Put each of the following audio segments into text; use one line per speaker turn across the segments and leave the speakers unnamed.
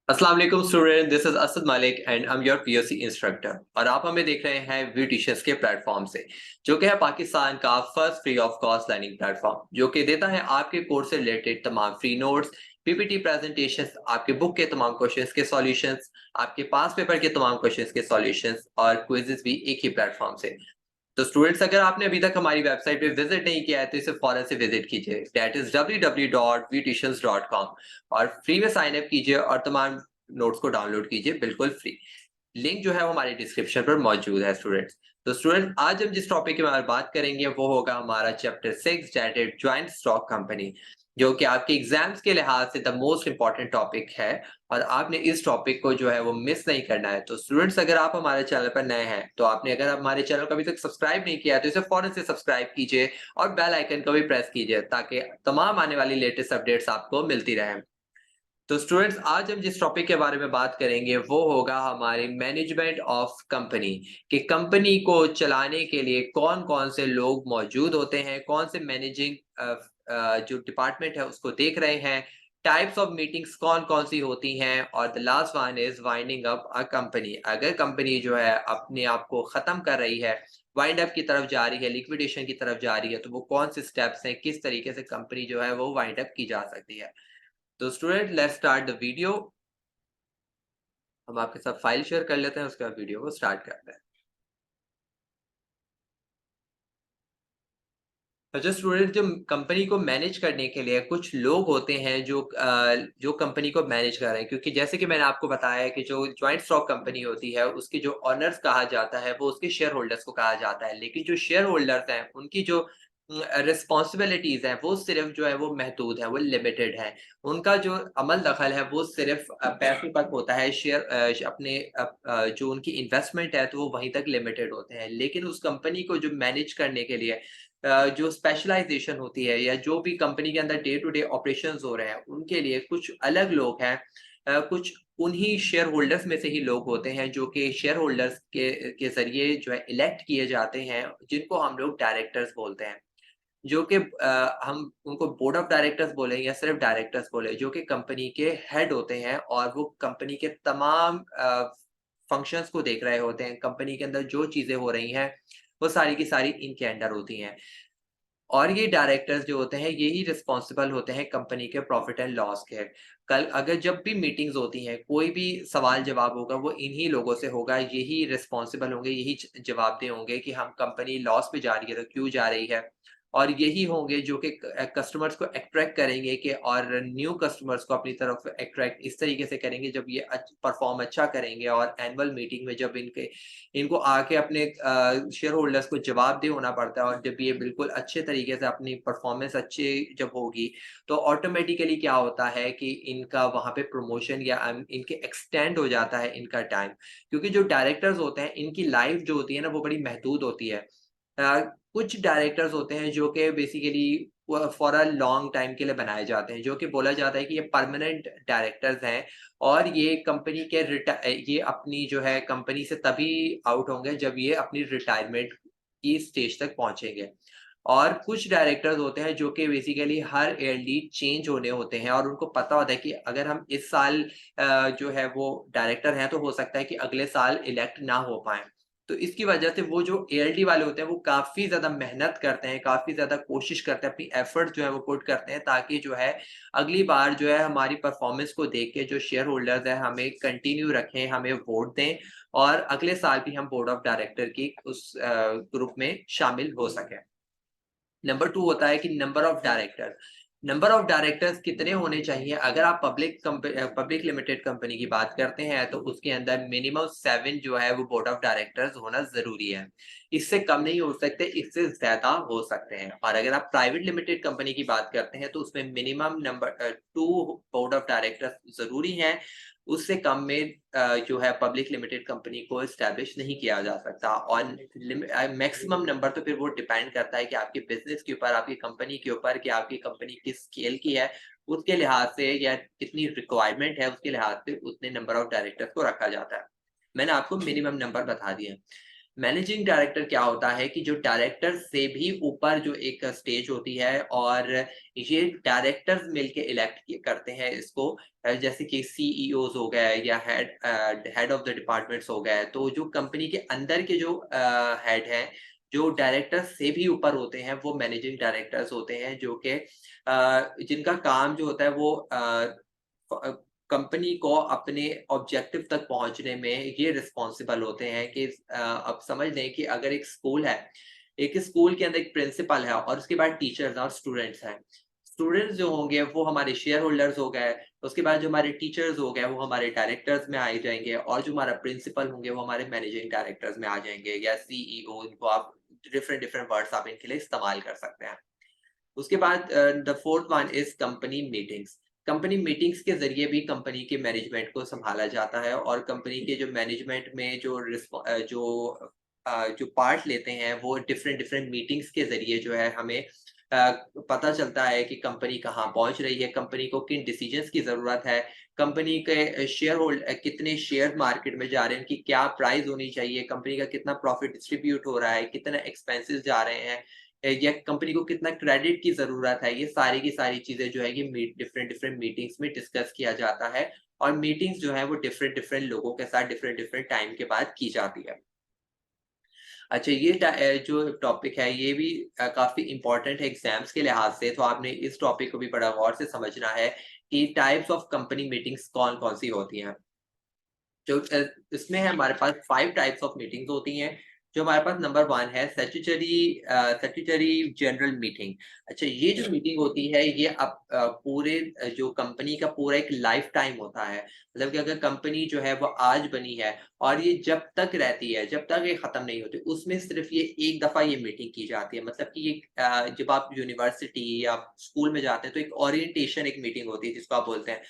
अस्सलाम वालेकुम student, this is Asad Malik and I am your POC instructor. और आप हमें देख रहे हैं व्यू टीचर्स के प्लेटफॉर्म से, जो कि है पाकिस्तान का first free of cost learning platform, जो कि देता है आपके कोर्स से रिलेटेड तमाम फ्री नोट्स, पीपीटी प्रेजेंटेशंस, आपके बुक के तमाम क्वेश्चंस के सॉल्यूशंस, आपके पास पेपर के तमाम क्वेश्चंस के सॉल्यूशंस और क्विजेस भी एक ही प्लेटफॉर्म से। तो स्टूडेंट्स, अगर आपने अभी तक हमारी वेबसाइट पे विजिट नहीं किया है तो इसे फौरन से विजिट कीजिए, दैट इज www.vtuitions.com, और फ्री में साइन अप कीजिए और तमाम नोट्स को डाउनलोड कीजिए बिल्कुल फ्री। लिंक जो है वो हमारे डिस्क्रिप्शन पर मौजूद है स्टूडेंट्स। तो स्टूडेंट, आज हम जिस टॉपिक के बारे में बात करेंगे वो होगा हमारा chapter 6, that is joint stock company, जो कि आपके एग्जाम्स के लिहाज से द मोस्ट इंपॉर्टेंट टॉपिक है। और आपने इस टॉपिक को जो है वो मिस नहीं करना है। तो स्टूडेंट्स, अगर आप हमारे चैनल पर नए हैं तो आपने अगर हमारे चैनल को अभी तक सब्सक्राइब नहीं किया है तो इसे फौरन से सब्सक्राइब कीजिए और बेल आइकन को भी प्रेस कीजिए, ताकि तमाम आने वाली लेटेस्ट अपडेट्स आपको मिलती रहें। तो स्टूडेंट्स, आज हम जिस टॉपिक के बारे में बात करेंगे वो होगा हमारी मैनेजमेंट ऑफ कंपनी, कि कंपनी को चलाने के लिए कौन कौन से लोग मौजूद होते हैं, कौन से मैनेजिंग जो डिपार्टमेंट है उसको देख रहे हैं, टाइप्स ऑफ मीटिंग्स कौन कौन सी होती हैं, और the last one is winding up a company. अगर कंपनी जो है अपने आप को खत्म कर रही है, वाइंड अप की तरफ जा रही है, लिक्विडेशन की तरफ जा रही है, तो वो कौन से स्टेप्स हैं, किस तरीके से कंपनी जो है वो वाइंड अप की जा सकती है। तो student, let's start the video. हम आपके साथ फाइल शेयर कर लेते हैं, उसके बाद वीडियो को स्टार्ट करते हैं। अच्छा स्टूडेंट, जो कंपनी को मैनेज करने के लिए कुछ लोग होते हैं जो कंपनी को मैनेज कर रहे हैं, क्योंकि जैसे कि मैंने आपको बताया है कि जो ज्वाइंट स्टॉक कंपनी होती है उसके जो ऑनर्स कहा जाता है वो उसके शेयर होल्डर्स को कहा जाता है, लेकिन जो शेयर होल्डर्स हैं उनकी जो रिस्पॉन्सिबिलिटीज हैं वो सिर्फ जो है वो महदूद है, वो लिमिटेड है। उनका जो अमल दखल है वो सिर्फ पैसों तक होता है, अपने जो उनकी इन्वेस्टमेंट है तो वो वहीं तक लिमिटेड होते हैं। लेकिन उस कंपनी को जो मैनेज करने के लिए जो स्पेशलाइजेशन होती है, या जो भी कंपनी के अंदर डे टू डे ऑपरेशंस हो रहे हैं, उनके लिए कुछ अलग लोग हैं। कुछ उन्हीं शेयर होल्डर्स में से ही लोग होते हैं जो कि शेयर होल्डर्स के जरिए जो है इलेक्ट किए जाते हैं, जिनको हम लोग डायरेक्टर्स बोलते हैं। जो कि हम उनको बोर्ड ऑफ डायरेक्टर्स बोले या सिर्फ डायरेक्टर्स बोले, जो कि कंपनी के हेड होते हैं और वो कंपनी के तमाम फंक्शंस को देख रहे होते हैं। कंपनी के अंदर जो चीजें हो रही हैं वो सारी की सारी इनके अंडर होती हैं। और ये डायरेक्टर्स जो होते हैं यही रिस्पॉन्सिबल होते हैं कंपनी के प्रॉफिट एंड लॉस के। कल अगर जब भी मीटिंग्स होती हैं, कोई भी सवाल जवाब होगा वो इन्हीं लोगों से होगा, यही रिस्पॉन्सिबल होंगे, यही जवाबदेह होंगे कि हम कंपनी लॉस पे जा रही है तो क्यों जा रही है। और यही होंगे जो कि कस्टमर्स को अट्रैक्ट करेंगे, कि और न्यू कस्टमर्स को अपनी तरफ अट्रैक्ट इस तरीके से करेंगे जब ये परफॉर्म अच्छा करेंगे। और एनुअल मीटिंग में जब इनको आके अपने शेयर होल्डर्स को जवाबदेह होना पड़ता है, और जब ये बिल्कुल अच्छे तरीके से अपनी परफॉर्मेंस अच्छी जब होगी, तो ऑटोमेटिकली क्या होता है कि इनका वहाँ पे प्रमोशन या इनके एक्सटेंड हो जाता है इनका टाइम। क्योंकि जो डायरेक्टर्स होते हैं इनकी लाइफ जो होती है ना वो बड़ी महदूद होती है। कुछ डायरेक्टर्स होते हैं जो कि basically for a long time के लिए बनाए जाते हैं, जो कि बोला जाता है कि ये परमानेंट डायरेक्टर्स हैं, और ये कंपनी के ये अपनी जो है कंपनी से तभी आउट होंगे जब ये अपनी रिटायरमेंट की स्टेज तक पहुंचेंगे। और कुछ डायरेक्टर्स होते हैं जो कि बेसिकली हर ईयरली चेंज होने होते हैं, और उनको पता होता है कि अगर हम इस साल जो है वो डायरेक्टर हैं तो हो सकता है कि अगले साल इलेक्ट ना हो पाए। तो इसकी वजह से वो जो एएलटी वाले होते हैं वो काफ़ी ज़्यादा मेहनत करते हैं, काफ़ी ज़्यादा कोशिश करते हैं, अपनी एफर्ट जो है वो पुट करते हैं, ताकि जो है अगली बार जो है हमारी परफॉर्मेंस को देख के जो शेयर होल्डर्स हैं हमें कंटिन्यू रखें, हमें वोट दें, और अगले साल भी हम बोर्ड ऑफ डायरेक्टर की उस ग्रुप में शामिल हो सकें। नंबर 2 होता है कि number of director. Number of directors कितने होने चाहिए? अगर आप पब्लिक लिमिटेड कंपनी की बात करते हैं तो उसके अंदर मिनिमम 7 जो है वो बोर्ड ऑफ डायरेक्टर्स होना ज़रूरी है। इससे कम नहीं हो सकते, इससे ज़्यादा हो सकते हैं। और अगर आप प्राइवेट लिमिटेड कंपनी की बात करते हैं तो उसमें मिनिमम 2 बोर्ड ऑफ डायरेक्टर्स ज़रूरी हैं। उससे कम में जो है पब्लिक लिमिटेड कंपनी को एस्टैब्लिश नहीं किया जा सकता। और मैक्सिमम नंबर तो फिर वो डिपेंड करता है कि आपके बिज़नेस के ऊपर, आपकी कंपनी के ऊपर, कि आपकी कंपनी किस स्केल की है, उसके लिहाज से, या कितनी रिक्वायरमेंट है उसके लिहाज से उतने नंबर ऑफ डायरेक्टर्स को रखा जाता है। मैंने आपको मिनिमम नंबर बता दिए। मैनेजिंग डायरेक्टर क्या होता है कि जो डायरेक्टर से भी ऊपर जो एक स्टेज होती है, और ये डायरेक्टर्स मिलके इलेक्ट करते हैं इसको, जैसे कि सीईओज हो गए या हेड ऑफ द डिपार्टमेंट्स हो गए। तो जो कंपनी के अंदर के जो हेड हैं, जो डायरेक्टर से भी ऊपर होते हैं, वो मैनेजिंग डायरेक्टर्स होते हैं, जो कि जिनका काम जो होता है वो कंपनी को अपने ऑब्जेक्टिव तक पहुंचने में ये रिस्पॉन्सिबल होते हैं कि अब समझ लें कि अगर एक स्कूल के अंदर एक प्रिंसिपल है और उसके बाद टीचर्स और स्टूडेंट्स हैं। स्टूडेंट्स जो होंगे वो हमारे शेयर होल्डर्स हो गए, उसके बाद जो हमारे टीचर्स हो गए वो हमारे डायरेक्टर्स में आ जाएंगे, और जो हमारा प्रिंसिपल होंगे वो हमारे मैनेजिंग डायरेक्टर्स में आ जाएंगे, या सीईओ, इनको आप डिफरेंट डिफरेंट वर्ड्स आप इनके लिए इस्तेमाल कर सकते हैं। उसके बाद the fourth one is company meetings. Company meetings के ज़रिए भी कंपनी के मैनेजमेंट को सँभाला जाता है, और कंपनी के जो मैनेजमेंट में जो पार्ट लेते हैं वो डिफरेंट डिफरेंट मीटिंग्स के ज़रिए जो है हमें पता चलता है कि कंपनी कहाँ पहुँच रही है, कंपनी को किन डिसीजंस की ज़रूरत है, कंपनी के कितने शेयर मार्केट में जा रहे हैं, उनकी क्या प्राइस होनी चाहिए, कंपनी का कितना प्रॉफिट डिस्ट्रीब्यूट हो रहा है, कितना एक्सपेंसेस जा रहे हैं, या कंपनी को कितना क्रेडिट की ज़रूरत है। ये सारी की सारी चीज़ें जो है ये डिफरेंट डिफरेंट मीटिंग्स में डिस्कस किया जाता है, और मीटिंग्स जो है वो डिफरेंट डिफरेंट लोगों के साथ डिफरेंट डिफरेंट टाइम के बाद की जाती है। अच्छा, जो टॉपिक है ये भी काफ़ी इम्पोर्टेंट है एग्ज़ाम्स के लिहाज़ से, तो आपने इस टॉपिक को भी बड़ा गौर से समझना है कि टाइप्स ऑफ कंपनी मीटिंग्स कौन-कौन सी होती हैं। इसमें है हमारे पास 5 टाइप्स ऑफ मीटिंग्स होती हैं। जो हमारे पास नंबर 1 है स्टैट्यूटरी जनरल मीटिंग। अच्छा, ये जो मीटिंग होती है ये पूरे जो कंपनी का पूरा एक लाइफ टाइम होता है। मतलब कि अगर कंपनी जो है वो आज बनी है और ये जब तक रहती है, जब तक ये खत्म नहीं होती, उसमें सिर्फ़ ये एक दफ़ा ये मीटिंग की जाती है। मतलब कि ये जब आप यूनिवर्सिटी या स्कूल में जाते हैं तो एक ओरिएंटेशन एक मीटिंग होती है जिसको आप बोलते हैं।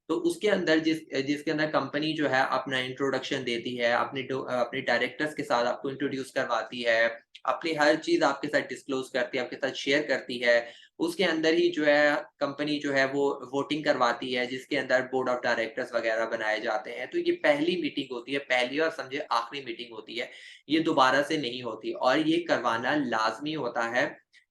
तो उसके अंदर जिसके अंदर कंपनी जो है अपना इंट्रोडक्शन देती है, अपने डायरेक्टर्स के साथ आपको इंट्रोड्यूस करवाती है, अपनी हर चीज़ आपके साथ डिस्क्लोज़ करती है, आपके साथ शेयर करती है। उसके अंदर ही जो है कंपनी जो है वो वोटिंग करवाती है, जिसके अंदर बोर्ड ऑफ डायरेक्टर्स वगैरह बनाए जाते हैं। तो ये पहली मीटिंग होती है, पहली और समझिए आखिरी मीटिंग होती है। ये दोबारा से नहीं होती, और ये करवाना लाज़मी होता है।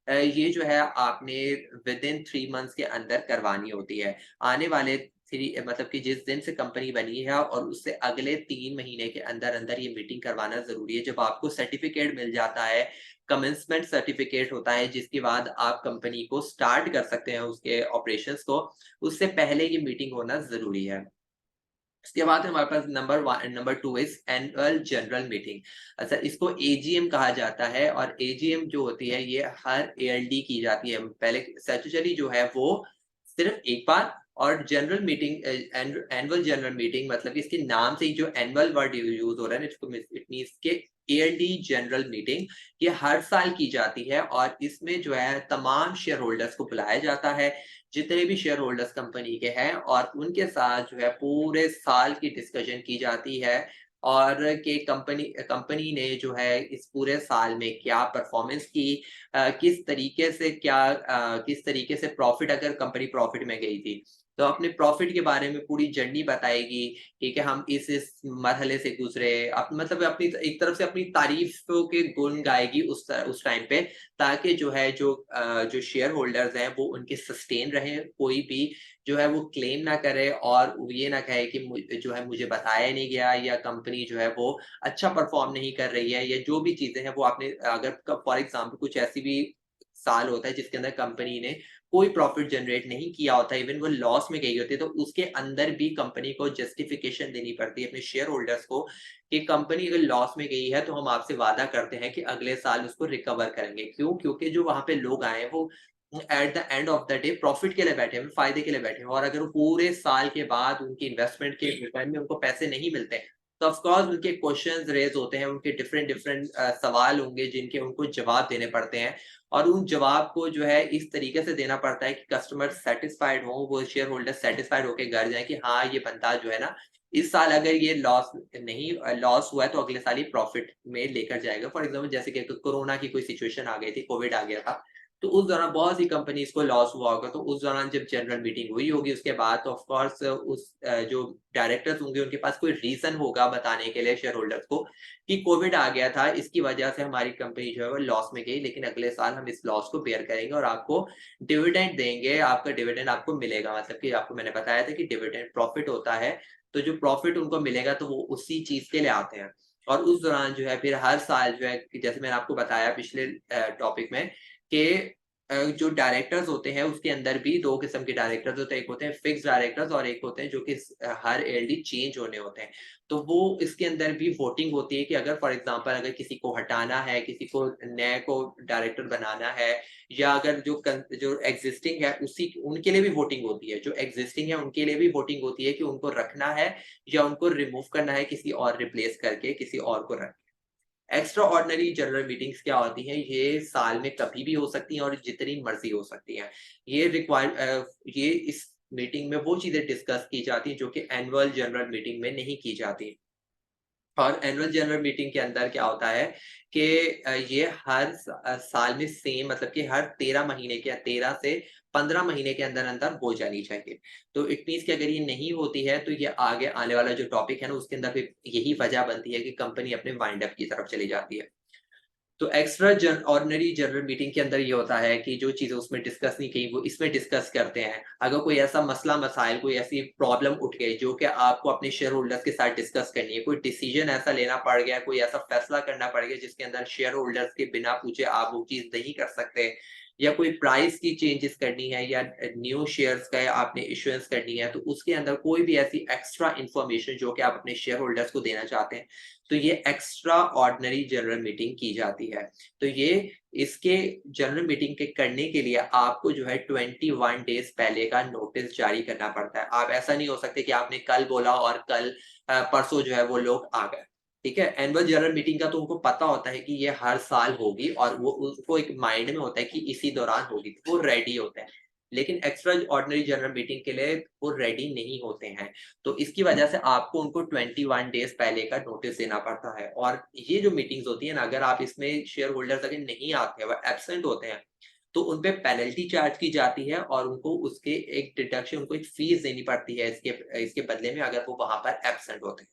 ये जो है आपने विदिन 3 मंथ्स के अंदर करवानी होती है। आने वाले 3 मतलब कि जिस दिन से कंपनी बनी है और उससे अगले 3 महीने के अंदर-अंदर ये मीटिंग करवाना ज़रूरी है। जब आपको सर्टिफ़िकेट मिल जाता है, कमेंसमेंट सर्टिफ़िकेट होता है, जिसके बाद आप कंपनी को स्टार्ट कर सकते हैं उसके ऑपरेशंस को, उससे पहले ये मीटिंग होना ज़रूरी है। इसके बाद हमारे पास number 2 is annual general meeting. अच्छा, इसको एजीएम कहा जाता है, और एजीएम जो होती है ये हर ईयरली की जाती है। पहले स्टैट्यूटरी जो है वो सिर्फ़ एक बार, और general meeting annual general meeting मतलब कि इसके नाम से ही जो एनुअल वर्ड यूज़ हो रहा है ना, इट मीन्स के ईयरली जनरल मीटिंग, ये हर साल की जाती है, और इसमें जो है तमाम शेयर होल्डर्स को बुलाया जाता है। जितने भी शेयर होल्डर्स कंपनी के हैं, और उनके साथ जो है पूरे साल की डिस्कशन की जाती है, और कि कंपनी कंपनी ने जो है इस पूरे साल में क्या परफॉर्मेंस की, किस तरीके से प्रॉफिट, अगर कंपनी प्रॉफिट में गई थी तो अपने प्रॉफिट के बारे में पूरी जर्नी बताएगी, कि हम इस मरहले से गुजरे, मतलब अपनी एक तरफ से अपनी तारीफों के गुण गाएगी उस टाइम पे, ताकि जो है जो शेयर होल्डर्स हैं वो उनके सस्टेन रहें, कोई भी जो है वो क्लेम ना करे और वो ये ना कहे कि जो है मुझे बताया नहीं गया, या कंपनी जो है वो अच्छा परफॉर्म नहीं कर रही है, या जो भी चीजें हैं वो आपने अगर फॉर एग्जांपल कुछ ऐसी भी साल होता है जिसके अंदर कंपनी ने कोई प्रॉफिट जनरेट नहीं किया होता, इवन वो लॉस में गई होती है, तो उसके अंदर भी कंपनी को जस्टिफिकेशन देनी पड़ती है अपने शेयर होल्डर्स को, कि कंपनी अगर लॉस में गई है तो हम आपसे वादा करते हैं कि अगले साल उसको रिकवर करेंगे। क्यों? क्योंकि जो वहाँ पे लोग आए हैं वो at the end of the day profit के लिए बैठे हैं, फायदे के लिए बैठे हैं, और अगर वो पूरे साल के बाद उनकी इन्वेस्टमेंट के रिटर्न में उनको पैसे नहीं मिलते, तो ऑफ कोर्स उनके क्वेश्चंस रेज़ होते हैं, उनके डिफरेंट डिफरेंट सवाल होंगे जिनके उनको जवाब देने पड़ते हैं, और उन जवाब को जो है इस तरीके से देना पड़ता है कि कस्टमर सैटिस्फाइड हो, वो शेयर होल्डर सैटिस्फाइड होके घर जाएँ कि हाँ, ये बंदा जो है ना, इस साल अगर ये लॉस हुआ है तो अगले साल ये प्रॉफिट में लेकर जाएगा। फॉर एग्ज़ाम्पल जैसे कि कोरोना की कोई सिचुएशन आ गई थी, कोविड आ गया था। तो उस दौरान बहुत सी कंपनीज़ को लॉस हुआ होगा, तो उस दौरान जब जनरल मीटिंग हुई होगी उसके बाद तो ऑफ कोर्स जो डायरेक्टर्स होंगे उनके पास कोई रीज़न होगा बताने के लिए शेयर होल्डर्स को कि कोविड आ गया था, इसकी वजह से हमारी कंपनी जो है वो लॉस में गई, लेकिन अगले साल हम इस लॉस को बेयर करेंगे और आपको डिविडेंड देंगे, आपका डिविडेंड आपको मिलेगा। मतलब कि आपको मैंने बताया था कि डिविडेंड प्रॉफिट होता है, तो जो प्रॉफिट उनको मिलेगा तो वो उसी चीज़ के लिए आते हैं। और उस दौरान जो है फिर हर साल जो है कि जैसे मैंने आपको बताया पिछले टॉपिक में कि जो डायरेक्टर्स होते हैं उसके अंदर भी 2 किस्म के डायरेक्टर्स होते हैं। एक होते हैं फिक्स्ड डायरेक्टर्स और एक होते हैं जो कि हर ईयरली चेंज होने होते हैं। तो वो इसके अंदर भी वोटिंग होती है कि अगर फॉर एग्ज़ाम्पल अगर किसी को हटाना है, किसी को नए को डायरेक्टर बनाना है या अगर जो एग्ज़िस्टिंग है उसी उनके लिए भी वोटिंग होती है। जो एग्ज़िस्टिंग है उनके लिए भी वोटिंग होती है कि उनको रखना है या उनको रिमूव करना है किसी और रिप्लेस करके किसी और को रख एक्स्ट्रा ऑर्डिनरी जनरल मीटिंग्स क्या होती हैं, ये साल में कभी भी हो सकती हैं और जितनी मर्ज़ी हो सकती हैं। ये इस मीटिंग में वो चीज़ें डिस्कस की जाती हैं जो कि एनुअल जनरल मीटिंग में नहीं की जाती। और एनुअल जनरल मीटिंग के अंदर क्या होता है कि ये साल में सेम मतलब कि हर 13 महीने के या 13 से 15 महीने के अंदर-अंदर हो जानी चाहिए। तो इट मीन्स कि अगर ये नहीं होती है तो ये आगे आने वाला जो टॉपिक है ना उसके अंदर फिर यही वजह बनती है कि कंपनी अपने वाइंड अप की तरफ चली जाती है। तो एक्स्ट्रा ऑर्डिनरी जनरल मीटिंग के अंदर ये होता है कि जो चीज़ें उसमें डिस्कस नहीं की, वो इसमें डिस्कस करते हैं। अगर कोई ऐसा मसला-मसाइल, कोई ऐसी प्रॉब्लम उठ गई, जो कि आपको अपने शेयर होल्डर्स के साथ डिस्कस करनी है, कोई डिसीजन ऐसा लेना पड़ गया, कोई ऐसा फैसला करना पड़ गया, जिसके अंदर शेयर होल्डर्स के बिना पूछे आप वो चीज़ नहीं कर सकते, या कोई प्राइस की चेंजेस करनी है या न्यू शेयर्स का आपने इश्यूएंस करनी है, तो उसके अंदर कोई भी ऐसी एक्स्ट्रा इन्फॉर्मेशन जो कि आप अपने शेयर होल्डर्स को देना चाहते हैं, तो ये एक्स्ट्रा ऑर्डिनरी जनरल मीटिंग की जाती है। तो ये इसके जनरल मीटिंग के करने के लिए आपको जो है 21 डेज़ पहले का नोटिस जारी करना पड़ता है। आप ऐसा नहीं हो सकते कि आपने कल बोला और कल परसों जो है वो लोग आ गए। ठीक है? एनुअल जनरल मीटिंग का तो उनको पता होता है कि ये हर साल होगी और वो उसको एक माइंड में होता है कि इसी दौरान होगी, तो वो रेडी होते हैं। लेकिन एक्स्ट्रा ऑर्डिनरी जनरल मीटिंग के लिए वो रेडी नहीं होते हैं। तो इसकी वजह से आपको उनको 21 डेज़ पहले का नोटिस देना पड़ता है और ये जो मीटिंग्स होती है ना, अगर आप इसमें शेयर होल्डर्स अगर नहीं आते हैं, वो एब्सेंट होते हैं, तो उन पे पेनल्टी चार्ज की जाती है और उनको उसके एक डिडक्शन उनको एक फीस देनी पड़ती है इसके बदले में अगर वो वहाँ पर एब्सेंट होते हैं।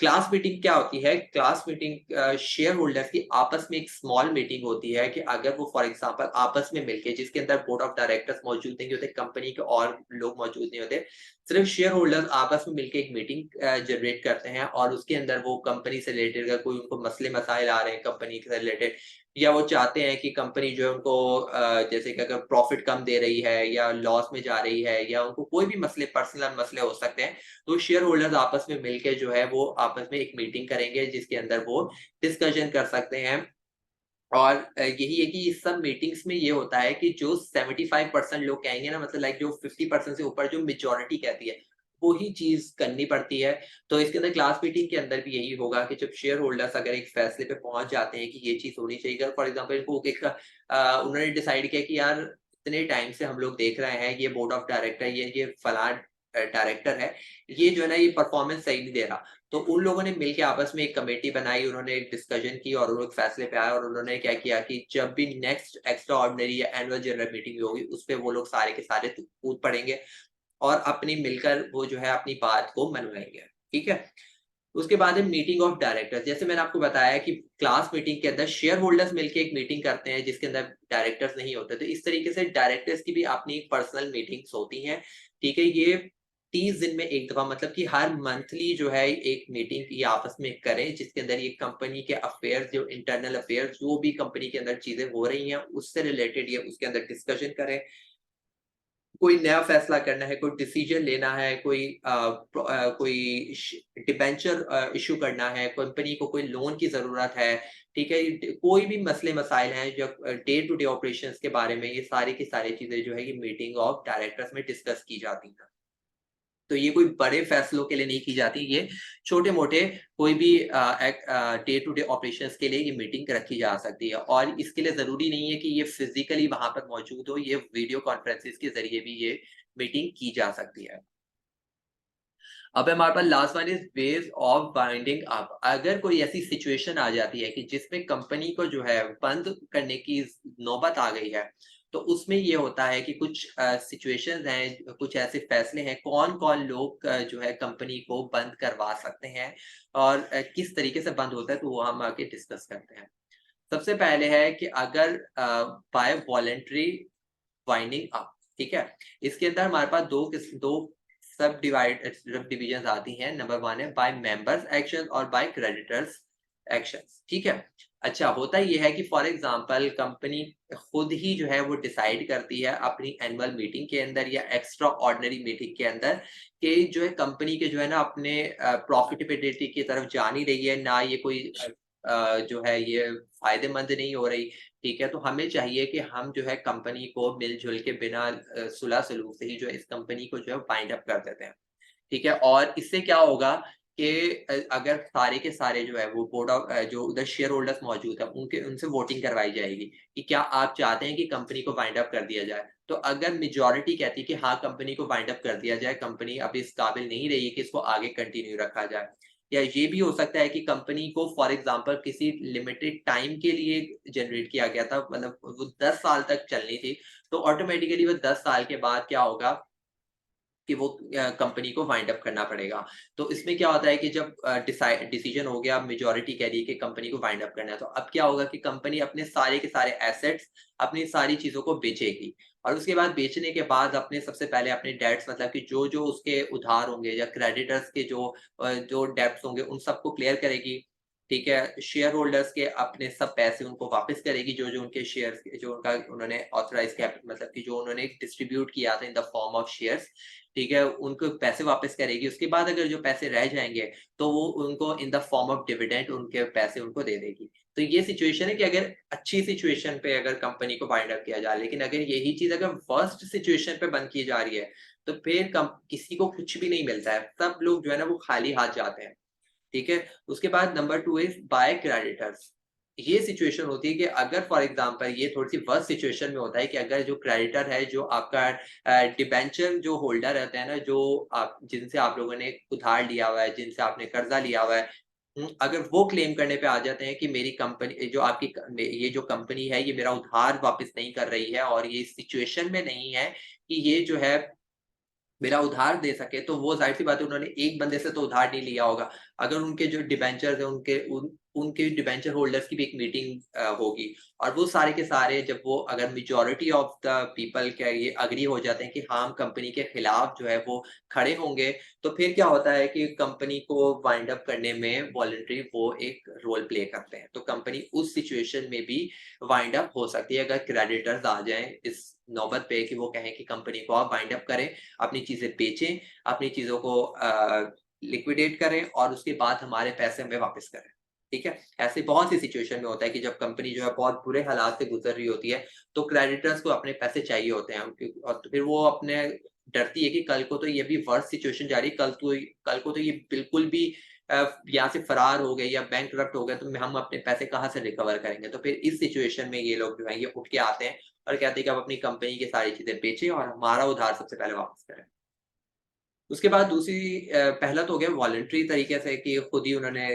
क्लास मीटिंग क्या होती है? क्लास मीटिंग शेयर होल्डर्स की आपस में एक स्मॉल मीटिंग होती है कि अगर वो फॉर एग्ज़ाम्पल आपस में मिलके जिसके अंदर बोर्ड ऑफ डायरेक्टर्स मौजूद नहीं होते, कंपनी के और लोग मौजूद नहीं होते, सिर्फ शेयर होल्डर्स आपस में मिलके एक मीटिंग जनरेट करते हैं और उसके अंदर वो कंपनी से रिलेटेड अगर कोई उनको मसले-मसाइल आ रहे हैं कंपनी से रिलेटेड या वो चाहते हैं कि कंपनी जो है उनको जैसे कि अगर प्रॉफिट कम दे रही है या लॉस में जा रही है या उनको कोई भी मसले पर्सनल मसले हो सकते हैं, तो शेयर होल्डर्स आपस में मिलके जो है वो आपस में एक मीटिंग करेंगे जिसके अंदर वो डिस्कशन कर सकते हैं और यही है कि इस सब मीटिंग्स में ये होता है कि जो 75% लोग कहेंगे ना मतलब लाइक जो 50% से ऊपर जो मेजॉरिटी कहती है, वो ही चीज़ करनी पड़ती है। तो इसके अंदर क्लास मीटिंग के अंदर भी यही होगा कि जब शेयर होल्डर्स अगर एक फैसले पे पहुँच जाते हैं कि ये चीज़ होनी चाहिए अगर फॉर एग्ज़ाम्पल इनको एक उन्होंने डिसाइड किया कि यार इतने टाइम से हम लोग देख रहे हैं ये बोर्ड ऑफ डायरेक्टर ये फलाँ डायरेक्टर है, ये जो है ना ये परफॉर्मेंस सही नहीं दे रहा। तो उन लोगों ने मिलके आपस में एक कमेटी बनाई, उन्होंने एक डिस्कशन की और वो एक फैसले पे आए और उन्होंने क्या किया कि जब भी नेक्स्ट एक्स्ट्रा ऑर्डिनरी या एनुअल जनरल मीटिंग होगी, उसपे वो लोग सारे के सारे कूद पड़ेंगे और अपनी मिलकर वो जो है अपनी बात को मनवाएँगे। ठीक है? उसके बाद है मीटिंग ऑफ डायरेक्टर्स। जैसे मैंने आपको बताया कि क्लास मीटिंग के अंदर शेयर होल्डर्स मिलके एक मीटिंग करते हैं जिसके अंदर डायरेक्टर्स नहीं होते। तो इस तरीके से डायरेक्टर्स की भी अपनी एक पर्सनल मीटिंग्स होती हैं। ठीक है? ये 30 दिन में 1 दफ़ा मतलब कि हर मंथली जो है एक मीटिंग ये आपस में करें जिसके अंदर ये कंपनी के अफेयर्स जो इंटरनल अफेयर्स जो भी कंपनी के अंदर चीज़ें हो रही हैं उससे रिलेटेड ये उसके अंदर डिस्कशन करें। कोई नया फैसला करना है, कोई डिसीजन लेना है, कोई डिबेंचर इश्यू करना है, कंपनी को कोई लोन की ज़रूरत है, ठीक है? कोई भी मसले-मसाइल हैं जो डे टू डे ऑपरेशंस के बारे में ये सारी की सारी चीज़ें जो है ये मीटिंग ऑफ डायरेक्टर्स में डिस्कस की जाती हैं। तो ये कोई बड़े फैसलों के लिए नहीं की जाती, ये छोटे-मोटे कोई भी डे टू डे ऑपरेशंस के लिए ये मीटिंग रखी जा सकती है और इसके लिए ज़रूरी नहीं है कि ये फिज़िकली वहाँ पर मौजूद हो, ये वीडियो कॉन्फ्रेंसेस के ज़रिए भी ये मीटिंग की जा सकती है। अब हमारे पास last one is ways of winding up. अगर कोई ऐसी सिचुएशन आ जाती है कि जिसमें कंपनी को जो है बंद करने की नौबत आ गई है, तो उसमें ये होता है कि कुछ सिचुएशंस हैं, कुछ ऐसे फैसले हैं, कौन-कौन लोग जो है कंपनी को बंद करवा सकते हैं और किस तरीके से बंद होता है, तो वो हम आगे डिस्कस करते हैं। सबसे पहले है कि अगर बाय वॉलंटरी वाइंडिंग अप, ठीक है? इसके अंदर हमारे पास 2 सब डिविजन्स आती हैं। नंबर 1 है बाय मेंबर्स एक्शन और बाय क्रेडिटर्स एक्शंस, ठीक है? अच्छा, होता ये है कि फॉर एग्ज़ाम्पल कंपनी खुद ही जो है वो डिसाइड करती है अपनी एनुअल मीटिंग के अंदर या एक्स्ट्रा ऑर्डिनरी मीटिंग के अंदर कि जो है कंपनी के जो है ना अपने प्रॉफिटेबिलिटी की तरफ जा नहीं रही है, ना ये कोई जो है ये फ़ायदेमंद नहीं हो रही। ठीक है, तो हमें चाहिए कि हम जो है कंपनी को मिल-जुल के बिना सुलह-सलूक से ही जो है इस कंपनी को जो है बाइंड अप कर देते हैं। ठीक है? और इससे क्या होगा कि अगर सारे के सारे जो है वो जो उधर शेयर होल्डर्स मौजूद हैं, उनके उनसे वोटिंग करवाई जाएगी कि क्या आप चाहते हैं कि कंपनी को वाइंड अप कर दिया जाए? तो अगर मेजॉरिटी कहती है कि हाँ, कंपनी को वाइंड अप कर दिया जाए, कंपनी अब इस काबिल नहीं रही है कि इसको आगे कंटिन्यू रखा जाए। या ये भी हो सकता है कि कंपनी को फॉर एग्ज़ाम्पल किसी लिमिटेड टाइम के लिए जनरेट किया गया था, मतलब वो 10 साल तक चलनी थी, तो ऑटोमैटिकली वो 10 साल के बाद क्या होगा कि वो कंपनी को वाइंड अप करना पड़ेगा। तो इसमें क्या होता है कि जब डिसीजन हो गया, मेजॉरिटी कह रही है कि कंपनी को वाइंड अप करना है, तो अब क्या होगा कि कंपनी अपने सारे के सारे एसेट्स, अपनी सारी चीज़ों को बेचेगी और उसके बाद बेचने के बाद अपने सबसे पहले अपने डेट्स, मतलब कि जो-जो उसके उधार होंगे या क्रेडिटर्स के जो डेब्ट्स होंगे, उन सबको क्लियर करेगी। ठीक है? शेयर होल्डर्स के अपने सब पैसे उनको वापस करेगी, जो-जो उनके शेयर्स जो उनका उन्होंने ऑथराइज़ मतलब कि जो उन्होंने डिस्ट्रीब्यूट किया था in the form of shares, ठीक है? उनको पैसे वापस करेगी। उसके बाद अगर जो पैसे रह जाएँगे, तो वो उनको in the form of dividend उनके पैसे उनको दे देगी। तो ये सिचुएशन है कि अगर अच्छी सिचुएशन पे अगर कंपनी को वाइंड अप किया जाए, लेकिन अगर यही चीज़ अगर वर्स्ट सिचुएशन पे बंद की जा रही है, तो फिर कम किसी को कुछ भी नहीं मिलता है। सब लोग जो है ना वो खाली हाथ जाते हैं। ठीक है? उसके बाद नंबर 2 इज़ बाय क्रेडिटर्स। ये सिचुएशन होती है कि अगर फॉर एग्ज़ाम्पल ये थोड़ी-सी वर्स्ट सिचुएशन में होता है कि अगर जो क्रेडिटर है, जो आपका डिबेंचर जो होल्डर रहते हैं ना, जो आप जिनसे आप लोगों ने उधार लिया हुआ है, जिनसे आपने कर्ज़ा लिया हुआ है, अगर वो क्लेम करने पे आ जाते हैं कि मेरी कंपनी जो आपकी ये जो कंपनी है, ये मेरा उधार वापस नहीं कर रही है और ये इस सिचुएशन में नहीं है कि ये जो है मेरा उधार दे सके, तो वो ज़ाहिर-सी बात है उन्होंने एक बंदे से तो उधार नहीं लिया होगा। अगर उनके जो डिबेंचर्स हैं उनके डिबेंचर होल्डर्स की भी एक मीटिंग होगी और वो सारे के सारे जब वो अगर मेजॉरिटी ऑफ द पीपल क्या ये एग्री हो जाते हैं कि हाँ, हम कंपनी के खिलाफ जो है वो खड़े होंगे, तो फिर क्या होता है कि कंपनी को वाइंड अप करने में वॉलंटरी वो एक रोल प्ले करते हैं। तो कंपनी उस सिचुएशन में भी वाइंड अप हो सकती है अगर क्रेडिटर्स आ जाएँ इस नौबत पे कि वो कहें कि कंपनी को आप वाइंड अप करें, अपनी चीज़ें बेचें, अपनी चीज़ों को लिक्विडेट करें और उसके बाद हमारे पैसे हमें वापस करें। ठीक है? ऐसे बहुत सी सिचुएशन में होता है कि जब कंपनी जो है बहुत बुरे हालात से गुज़र रही होती है, तो क्रेडिटर्स को अपने पैसे चाहिए होते हैं और तो फिर वो अपने डरती है कि कल को तो ये भी वर्स्ट सिचुएशन जा रही है, कल को तो ये बिल्कुल भी यहाँ से फरार हो गए या बैंकरप्ट हो गए, तो हम अपने पैसे कहाँ से रिकवर करेंगे? तो फिर इस सिचुएशन में ये लोग जो हैं, ये उठ के आते हैं और कहते हैं कि आप अपनी कंपनी की सारी चीज़ें बेचें और हमारा उधार सबसे पहले वापस करें। उसके बाद पहला तो हो गया वॉलंटरी तरीके से कि खुद ही उन्होंने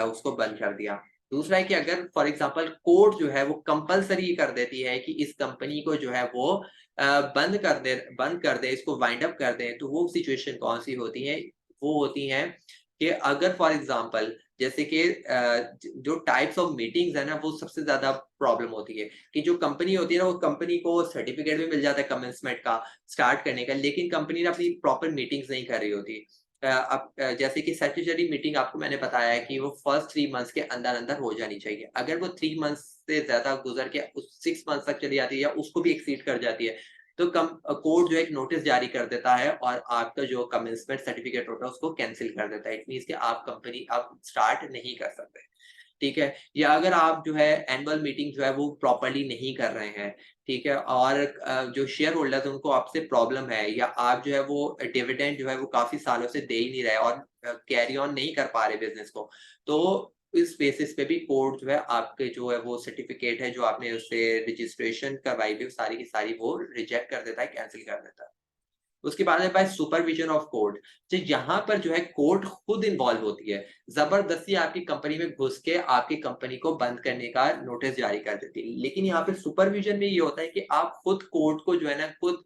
उसको बंद कर दिया। दूसरा है कि अगर फॉर एग्ज़ाम्पल कोर्ट जो है वो कंपल्सरी कर देती है कि इस कंपनी को जो है वो बंद कर दे, इसको वाइंड अप कर दें, तो वो सिचुएशन कौन-सी होती है? वो होती हैं कि अगर फॉर एग्ज़ाम्पल जैसे कि जो टाइप्स ऑफ मीटिंग्स है ना, वो सबसे ज़्यादा प्रॉब्लम होती है कि जो कंपनी होती है ना, वो कंपनी को सर्टिफ़िकेट भी मिल जाता है कमेंसमेंट का, स्टार्ट करने का, लेकिन कंपनी ना अपनी प्रॉपर मीटिंग्स नहीं कर रही होती। जैसे कि स्टैट्यूटरी मीटिंग आपको मैंने बताया है कि वो फर्स्ट 3 मंथ्स के अंदर-अंदर हो जानी चाहिए। अगर वो 3 मंथ्स से ज़्यादा गुज़र के उस 6 मंथ्स तक चली जाती है या उसको भी एक्सीड कर जाती है, तो कोर्ट जो है एक नोटिस जारी कर देता है और आपका जो कमेंसमेंट सर्टिफ़िकेट होता है उसको कैंसल कर देता है। इट मीन्स कि आप स्टार्ट नहीं कर सकते। ठीक है? या अगर आप जो है एनुअल मीटिंग जो है वो प्रॉपर्ली नहीं कर रहे हैं, ठीक है? और जो शेयर होल्डर्स हैं उनको आपसे प्रॉब्लम है या आप जो है वो डिविडेंड जो है वो काफ़ी सालों से दे ही नहीं रहे और कैरी ऑन नहीं कर पा रहे बिज़नेस को, तो इस बेसिस पे भी कोर्ट जो है आपके जो है वो सर्टिफ़िकेट है जो आपने उससे रजिस्ट्रेशन करवाई हुई सारी की सारी वो रिजेक्ट कर देता है, कैंसल कर देता है। उसके बाद है बाय सुपरविजन ऑफ कोर्ट। तो यहाँ पर जो है कोर्ट खुद इन्वॉल्व होती है, ज़बरदस्ती आपकी कंपनी में घुस के आपकी कंपनी को बंद करने का नोटिस जारी कर देती है। लेकिन यहाँ पे सुपरविजन में ये होता है कि आप खुद कोर्ट को जो है ना खुद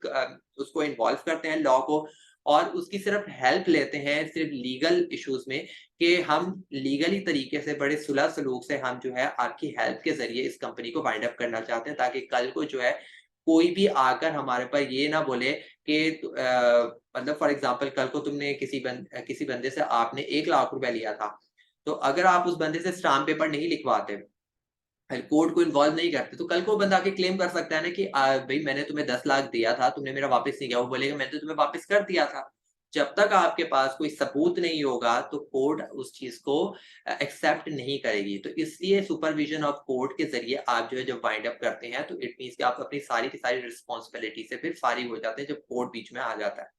उसको इन्वॉल्व करते हैं लॉ को, और उसकी सिर्फ हेल्प लेते हैं सिर्फ लीगल इश्यूज़ में, कि हम लीगली तरीके से बड़े सुलह सलूक से हम जो है आपकी हेल्प के ज़रिए इस कंपनी को वाइंड अप करना चाहते हैं, ताकि कल को जो है कोई भी आकर हमारे पर ये ना बोले कि मतलब फॉर एग्ज़ाम्पल कल को तुमने किसी बंदे से आपने 1 लाख रुपए लिया था, तो अगर आप उस बंदे से स्टाम्प पेपर नहीं लिखवाते, कोर्ट को इन्वॉल्व नहीं करते, तो कल को वो बंदा आके क्लेम कर सकता है ना कि भई मैंने तुम्हें 10 लाख दिया था, तुमने मेरा वापस नहीं किया। वो बोलेगा मैंने तो तुम्हें वापस कर दिया था। जब तक आपके पास कोई सबूत नहीं होगा, तो कोर्ट उस चीज़ को एक्सेप्ट नहीं करेगी। तो इसलिए सुपरविज़न ऑफ कोर्ट के ज़रिए आप जो है जब वाइंड अप करते हैं, तो इट मीन्स कि आप अपनी सारी की सारी रिस्पॉन्सिबिलिटी से फिर फारिग हो जाते हैं, जब कोर्ट बीच में आ जाता है।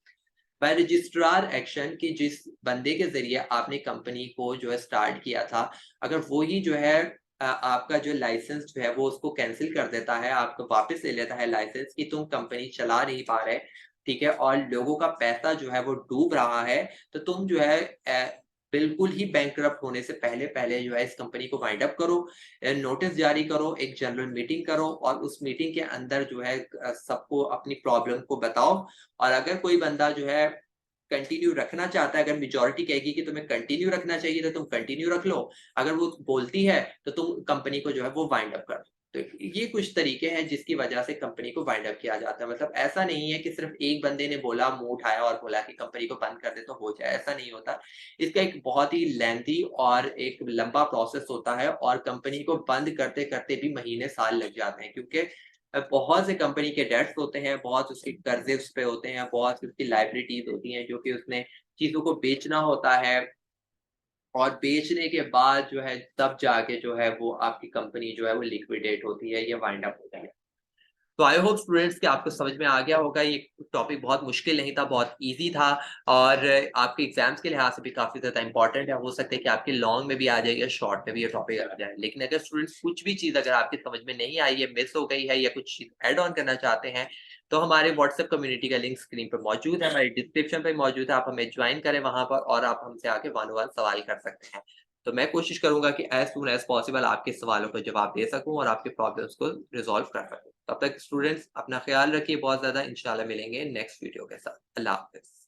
बाय रजिस्ट्रार एक्शन, कि जिस बंदे के ज़रिए आपने कंपनी को जो है स्टार्ट किया था, अगर वो ही जो है आपका जो लाइसेंस जो है वो उसको कैंसल कर देता है, आपको वापस ले लेता है लाइसेंस, कि तुम कंपनी चला नहीं पा रहे, ठीक है? और लोगों का पैसा जो है वो डूब रहा है, तो तुम जो है बिल्कुल ही बैंकरप्ट होने से पहले-पहले जो है इस कंपनी को वाइंड अप करो, नोटिस जारी करो, एक जनरल मीटिंग करो, और उस मीटिंग के अंदर जो है सबको अपनी प्रॉब्लम को बताओ, और अगर कोई बंदा जो है कंटिन्यू रखना चाहता है, अगर मेजॉरिटी कहेगी कि तुम्हें कंटिन्यू रखना चाहिए, तो तुम कंटिन्यू रख लो। अगर वो बोलती है, तो तुम कंपनी को जो है वो वाइंड अप कर दो। तो ये कुछ तरीके हैं जिसकी वजह से कंपनी को वाइंड अप किया जाता है। मतलब ऐसा नहीं है कि सिर्फ़ एक बंदे ने बोला, मुँह उठाया और बोला कि कंपनी को बंद कर दे तो हो जाए, ऐसा नहीं होता। इसका एक बहुत ही लेंथी और एक लंबा प्रोसेस होता है, और कंपनी को बंद करते-करते भी महीने, साल लग जाते हैं, क्योंकि बहुत से कंपनी के डेट्स होते हैं, बहुत उसके कर्ज़े उस पे होते हैं, बहुत सी उसकी लायबिलिटीज़ होती हैं, जो कि उसने चीज़ों को बेचना होता है, और बेचने के बाद जो है तब जाके जो है वो आपकी कंपनी जो है वो लिक्विडेट होती है या वाइंड अप होती है। तो आई होप स्टूडेंट्स कि आपको समझ में आ गया होगा, ये टॉपिक बहुत मुश्किल नहीं था, बहुत ईज़ी था, और आपके एग्ज़ाम्स के लिहाज़ से भी काफ़ी ज़्यादा इम्पोर्टेंट है। हो सकता है कि आपके लॉन्ग में भी आ जाए या शॉर्ट में भी ये टॉपिक आ जाए। लेकिन अगर स्टूडेंट्स कुछ भी चीज़ अगर आपकी समझ में नहीं आई है, मिस हो गई है, या कुछ चीज़ ऐड ऑन करना चाहते हैं, तो हमारे व्हाट्सएप कम्युनिटी का लिंक स्क्रीन पे मौजूद है, हमारी डिस्क्रिप्शन पे मौजूद है। आप हमें जॉइन करें वहाँ पर, और आप हमसे आके वन ऑन वन सवाल कर सकते हैं। तो मैं कोशिश करूँगा कि एज़ सून एज़ पॉसिबल आपके सवालों का जवाब दे सकूँ और आपके प्रॉब्लम्स को रिज़ॉल्व कर सकूँ। तब तक स्टूडेंट्स अपना ख़्याल रखिए बहुत ज़्यादा, इंशाल्लाह मिलेंगे नेक्स्ट वीडियो के साथ। अल्लाह हाफ़िज़।